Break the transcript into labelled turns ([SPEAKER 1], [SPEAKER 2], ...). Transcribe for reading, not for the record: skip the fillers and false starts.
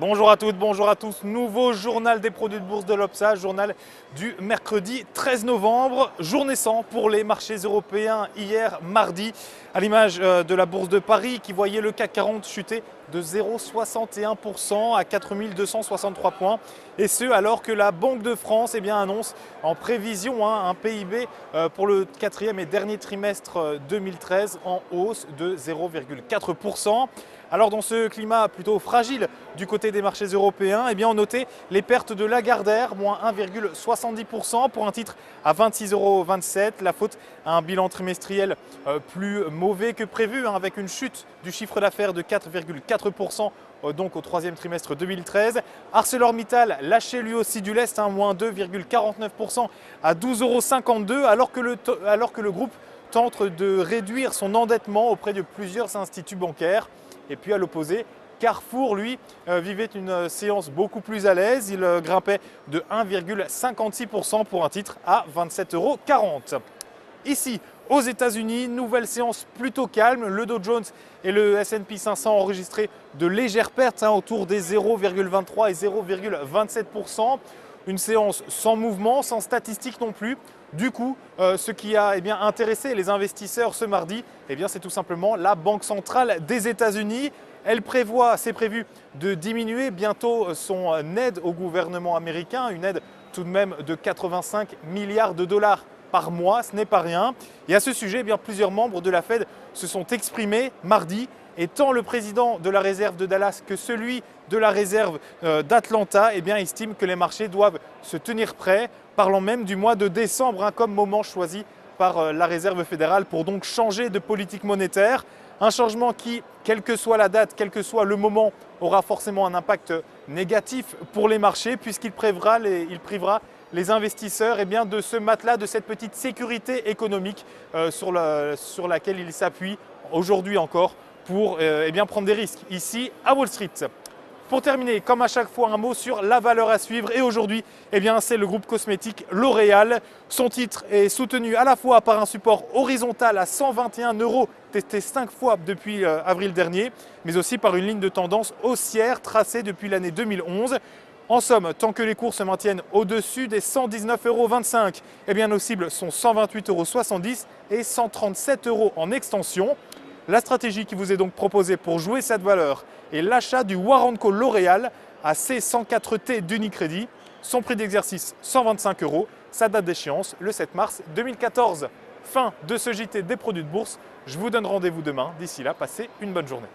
[SPEAKER 1] Bonjour à toutes, bonjour à tous. Nouveau journal des produits de bourse de l'Obsa, journal du mercredi 13 novembre. Journée sans pour les marchés européens hier mardi, à l'image de la bourse de Paris qui voyait le CAC 40 chuter de 0,61% à 4 263 points. Et ce, alors que la Banque de France annonce en prévision un PIB pour le quatrième et dernier trimestre 2013 en hausse de 0,4%. Alors dans ce climat plutôt fragile du côté des marchés européens, on notait les pertes de Lagardère, moins 1,70% pour un titre à 26,27 €. La faute à un bilan trimestriel plus mauvais que prévu, avec une chute du chiffre d'affaires de 4,4% donc au troisième trimestre 2013. ArcelorMittal lâché lui aussi du lest, moins 2,49% à 12,52 €, alors que le groupe tente de réduire son endettement auprès de plusieurs instituts bancaires. Et puis à l'opposé, Carrefour, lui, vivait une séance beaucoup plus à l'aise. Il grimpait de 1,56% pour un titre à 27,40 €. Ici, aux États-Unis, nouvelle séance plutôt calme. Le Dow Jones et le S&P 500 ont enregistré de légères pertes, autour des 0,23 et 0,27%. Une séance sans mouvement, sans statistiques non plus. Du coup, ce qui a intéressé les investisseurs ce mardi, c'est tout simplement la Banque centrale des États-Unis. C'est prévu de diminuer bientôt son aide au gouvernement américain, une aide tout de même de 85 milliards de dollars par mois, ce n'est pas rien. Et à ce sujet, plusieurs membres de la Fed se sont exprimés mardi, et tant le président de la réserve de Dallas que celui de la réserve d'Atlanta estiment que les marchés doivent se tenir prêts, parlant même du mois de décembre comme moment choisi par la réserve fédérale pour donc changer de politique monétaire. Un changement qui, quelle que soit la date, quel que soit le moment, aura forcément un impact négatif pour les marchés, puisqu'il privera les investisseurs de ce matelas, de cette petite sécurité économique sur laquelle ils s'appuient aujourd'hui encore pour prendre des risques ici à Wall Street. Pour terminer, comme à chaque fois, un mot sur la valeur à suivre. Et aujourd'hui, c'est le groupe cosmétique L'Oréal. Son titre est soutenu à la fois par un support horizontal à 121 €, testé 5 fois depuis avril dernier, mais aussi par une ligne de tendance haussière tracée depuis l'année 2011. En somme, tant que les cours se maintiennent au-dessus des 119,25 €, nos cibles sont 128,70 € et 137 € en extension. La stratégie qui vous est donc proposée pour jouer cette valeur est l'achat du Warrant Call L'Oréal à C104T d'Unicredit. Son prix d'exercice 125 €, sa date d'échéance le 7 mars 2014. Fin de ce JT des produits de bourse. Je vous donne rendez-vous demain. D'ici là, passez une bonne journée.